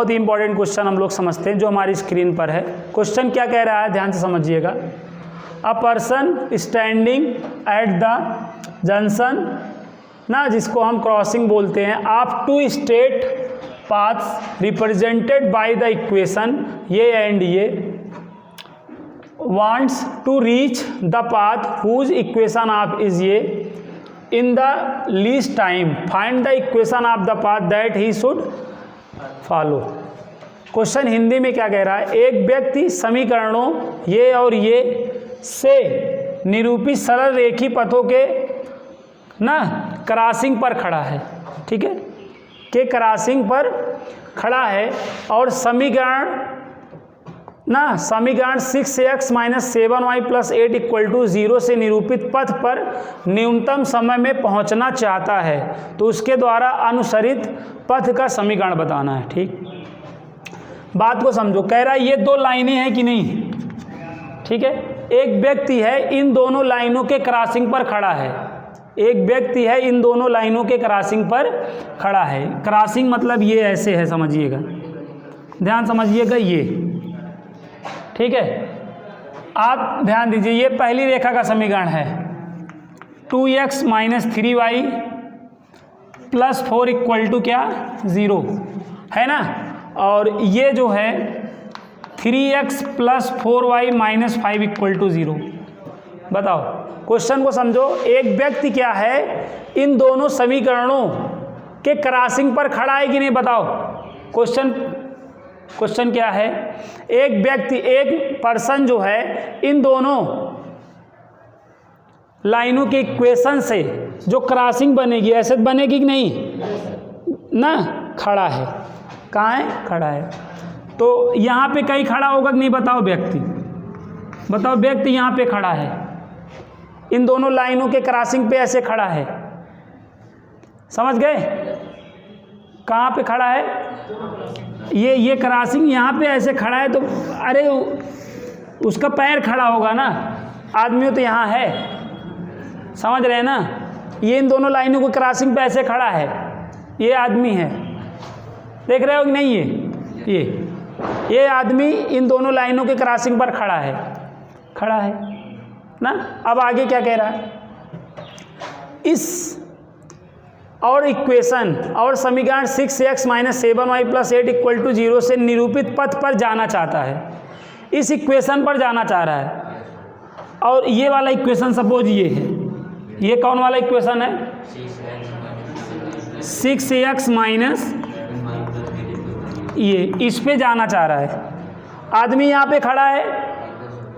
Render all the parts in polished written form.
बहुत ही important question हम लोग समझते हैं जो हमारी स्क्रीन पर है। क्वेश्चन क्या कह रहा है, ध्यान से समझिएगा। A person standing at the junction ना, जिसको हम क्रॉसिंग बोलते हैं, of two straight paths represented by the equation ये एंड ये, wants to reach the path whose equation of is ये in the least time, find the equation of the path that he should follow. Question Hindi में क्या कह रहा है, एक व्यक्ति समीकरणों ये और ये से निरूपित सरल रेखी पथों के ना क्रॉसिंग पर खड़ा है, ठीक है, के क्रॉसिंग पर खड़ा है और समीकरण 6x - 7y + 8 = 0 से निरूपित पथ पर न्यूनतम समय में पहुंचना चाहता है, तो उसके द्वारा अनुसरित पथ का समीकरण बताना है। ठीक, बात को समझो। कह रहा है ये दो लाइनें हैं कि नहीं, ठीक है, एक व्यक्ति है इन दोनों लाइनों के क्रॉसिंग पर खड़ा है, एक व्यक्ति है इन दोनों लाइनों के क्रॉसिंग पर खड़ा है। क्रॉसिंग मतलब ये ऐसे है, समझिएगा, ध्यान समझिएगा ये, ठीक है। आप ध्यान दीजिए, ये पहली रेखा का समीकरण है 2x - 3y + 4 = क्या 0 है ना, और ये जो है 3x + 4y - 5 = 0। बताओ, क्वेश्चन को समझो। एक व्यक्ति क्या है इन दोनों समीकरणों के क्रॉसिंग पर खड़ा है कि नहीं, बताओ। क्वेश्चन क्या है, एक व्यक्ति, एक पर्सन जो है इन दोनों लाइनों के इक्वेशन से जो क्रॉसिंग बनेगी, ऐसे बनेगी कि नहीं ना, खड़ा है। कहाँ है, खड़ा है। तो यहाँ पे कहीं खड़ा होगा कि नहीं, बताओ व्यक्ति, बताओ व्यक्ति यहाँ पे खड़ा है, इन दोनों लाइनों के क्रॉसिंग पे ऐसे खड़ा है, समझ गए। कहाँ पे खड़ा है, ये क्रॉसिंग यहाँ पे ऐसे खड़ा है, तो अरे उसका पैर खड़ा होगा ना, आदमी तो यहाँ है, समझ रहे हैं ना। ये इन दोनों लाइनों को क्रॉसिंग पे ऐसे खड़ा है, ये आदमी है, देख रहे हो कि नहीं, ये आदमी इन दोनों लाइनों के क्रॉसिंग पर खड़ा है ना। अब आगे क्या कह रहा है, इस और इक्वेशन और समीकरण 6x - 7y + 8 = 0 से निरूपित पथ पर जाना चाहता है, इस इक्वेशन पर जाना चाह रहा है। और ये वाला इक्वेशन सपोज ये है, ये कौन वाला इक्वेशन है, 6x - ये, इस पे जाना चाह रहा है। आदमी यहाँ पे खड़ा है,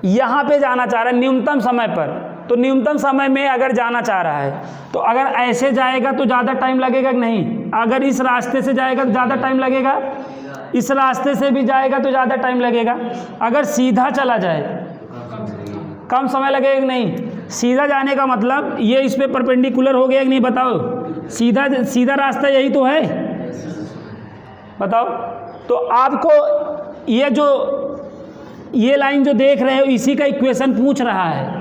यहाँ पे जाना चाह रहा है न्यूनतम समय पर, तो न्यूनतम समय में अगर जाना चाह रहा है, तो अगर ऐसे जाएगा तो ज़्यादा टाइम लगेगा कि नहीं, अगर इस रास्ते से जाएगा तो ज़्यादा टाइम लगेगा, इस रास्ते से भी जाएगा तो ज़्यादा टाइम लगेगा, अगर सीधा चला जाए कम समय लगेगा कि नहीं। सीधा जाने का मतलब ये इस पे परपेंडिकुलर हो गया कि नहीं, बताओ। सीधा रास्ता यही तो है, बताओ। तो आपको ये लाइन जो देख रहे हो, इसी का इक्वेशन पूछ रहा है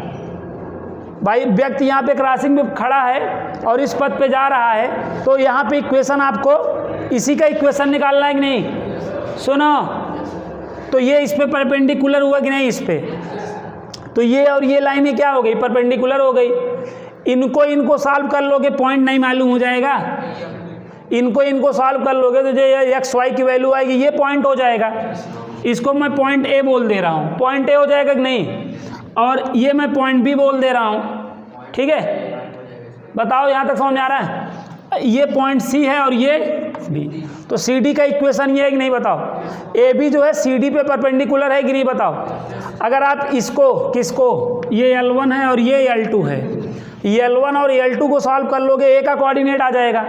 भाई। व्यक्ति यहाँ पे क्रॉसिंग में खड़ा है और इस पथ पे जा रहा है, तो यहाँ पे इक्वेशन आपको इसी का इक्वेशन निकालना है कि नहीं। सुनो, तो ये इस पे परपेंडिकुलर हुआ कि नहीं, इस पे, तो ये और ये लाइनें क्या हो गई, परपेंडिकुलर हो गई। इनको सॉल्व कर लोगे, पॉइंट नहीं मालूम हो जाएगा। इनको सॉल्व कर लोगे तो जो ये XY की वैल्यू आएगी, ये पॉइंट हो जाएगा। इसको मैं पॉइंट A बोल दे रहा हूँ, पॉइंट A हो जाएगा कि नहीं, और ये मैं पॉइंट B बोल दे रहा हूँ, ठीक है। बताओ, यहाँ तक समझ आ रहा है। ये पॉइंट C है और ये B, तो CD का इक्वेशन ये है कि नहीं, बताओ। AB जो है CD पे परपेंडिकुलर है कि नहीं, बताओ। अगर आप किसको ये L1 है और ये L2 है, L1 और L2 को सॉल्व कर लोगे, A का कोऑर्डिनेट आ जाएगा।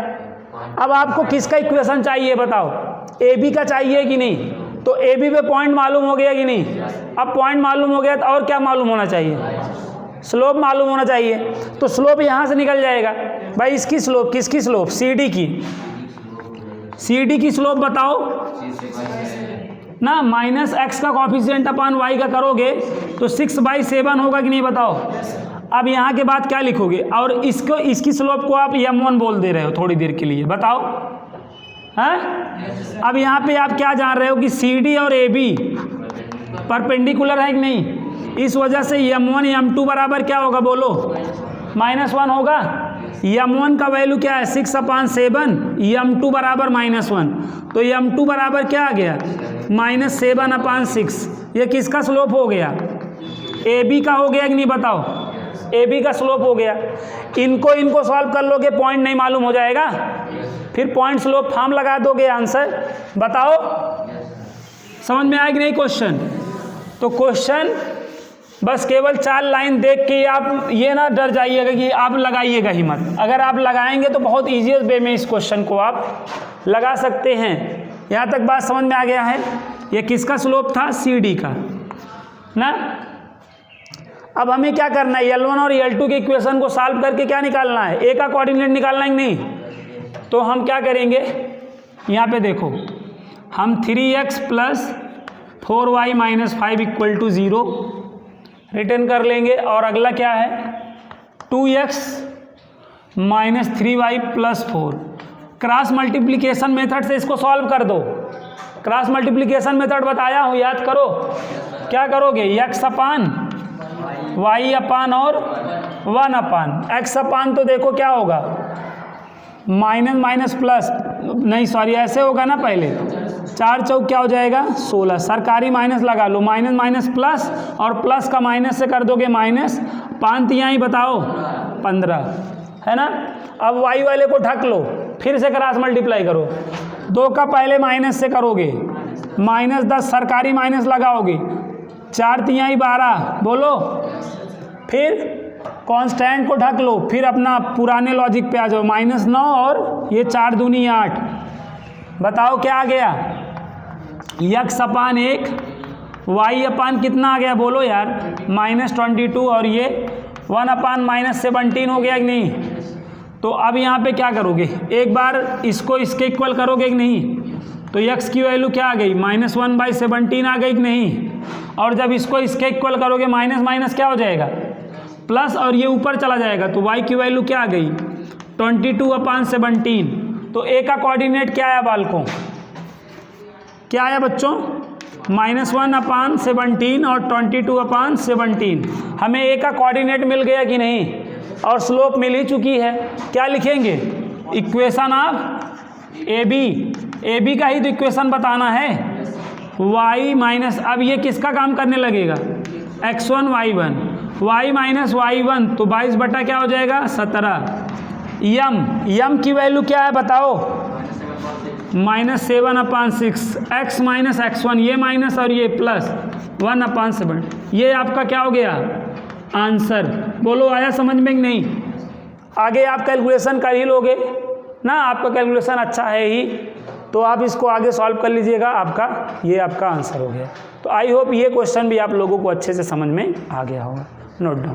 अब आपको किसका इक्वेशन चाहिए, बताओ। AB का चाहिए कि नहीं, तो AB पे पॉइंट मालूम हो गया कि नहीं। अब पॉइंट मालूम हो गया तो और क्या मालूम होना चाहिए, स्लोप मालूम होना चाहिए। तो स्लोप यहाँ से निकल जाएगा भाई। इसकी स्लोप, किसकी स्लोप, CD की स्लोप बताओ ना, -x का कोफिशिएंट / y का करोगे तो 6/7 होगा कि नहीं, बताओ। अब यहाँ के बाद क्या लिखोगे, और इसकी स्लोप को आप m1 बोल दे रहे हो थोड़ी देर के लिए, बताओ। हैं? अब यहाँ पे आप क्या जान रहे हो कि CD और AB परपेंडिकुलर है कि नहीं, इस वजह से M1 M2 बराबर क्या होगा बोलो, -1 होगा। M1 का वैल्यू क्या है 6/7, M2 बराबर -1, तो M2 बराबर क्या आ गया -7/6। ये किसका स्लोप हो गया, AB का हो गया कि नहीं बताओ, AB का स्लोप हो गया। इनको सॉल्व कर लोगे, पॉइंट नहीं मालूम हो जाएगा, फिर पॉइंट स्लोप फॉर्म लगा दोगे, आंसर बताओ। समझ में आया कि नहीं क्वेश्चन? तो क्वेश्चन बस केवल 4 लाइन देख के आप ये ना डर जाइएगा कि आप लगाइएगा ही मत। अगर आप लगाएंगे तो बहुत ईजीएस्ट वे में इस क्वेश्चन को आप लगा सकते हैं। यहाँ तक बात समझ में आ गया है? ये किसका स्लोप था, CD का ना। अब हमें क्या करना है, L1 और L2 के इक्वेशन को सॉल्व करके क्या निकालना है, A का कोऑर्डिनेट निकालना है कि नहीं। तो हम क्या करेंगे, यहाँ पे देखो, हम 3x + 4y - 5 = 0 रिटर्न कर लेंगे। और अगला क्या है 2x - 3y + 4। Cross multiplication method से इसको सॉल्व कर दो। क्रॉस मल्टीप्लिकेशन मेथड बताया हूँ, याद करो। क्या करोगे, x अपान y अपान और 1 अपान x अपान, तो देखो क्या होगा माइनस माइनस प्लस, नहीं सॉरी ऐसे होगा ना, पहले 4 चौक क्या हो जाएगा 16, सरकारी माइनस लगा लो, माइनस माइनस प्लस और प्लस का माइनस से कर दोगे माइनस, 5 तिहाई ही बताओ 15 है ना। अब y वाले को ढक लो, फिर से क्रॉस मल्टीप्लाई करो, 2 का पहले माइनस से करोगे -10, सरकारी माइनस लगाओगे, 4 तिहाई 12 बोलो, फिर कांस्टेंट को ढक लो, फिर अपना पुराने लॉजिक पे आ जाओ, -9 और ये 4 दूनी 8, बताओ क्या आ गया x अपान 1, y अपान कितना आ गया बोलो यार -22, और ये 1 अपान -17 हो गया कि नहीं। तो अब यहाँ पे क्या करोगे, एक बार इसको इसके इक्वल करोगे कि नहीं, तो x की वैल्यू क्या आ गई -1/17 आ गई कि नहीं। और जब इसको इसके इक्वल करोगे माइनस माइनस क्या हो जाएगा प्लस, और ये ऊपर चला जाएगा, तो y की वैल्यू क्या आ गई 22/17। तो a का कोऑर्डिनेट क्या आया बालकों, क्या आया बच्चों -1/17 और 22/17। हमें a का कोऑर्डिनेट मिल गया कि नहीं, और स्लोप मिल ही चुकी है। क्या लिखेंगे, इक्वेशन ऑफ AB का ही तो इक्वेशन बताना है, y माइनस, अब ये किसका काम करने लगेगा x1 y1, y minus y1, तो 22 बटा क्या हो जाएगा 17। यम की वैल्यू क्या है बताओ -7/6, x माइनस x1, ये माइनस और ये प्लस 1/7, ये आपका क्या हो गया आंसर। बोलो आया समझ में कि नहीं। आगे आप कैलकुलेशन कर ही लोगे ना, आपका कैलकुलेशन अच्छा है ही, तो आप इसको आगे सॉल्व कर लीजिएगा, ये आपका आंसर हो गया। तो आई होप ये क्वेश्चन भी आप लोगों को अच्छे से समझ में आ गया होगा। Note down.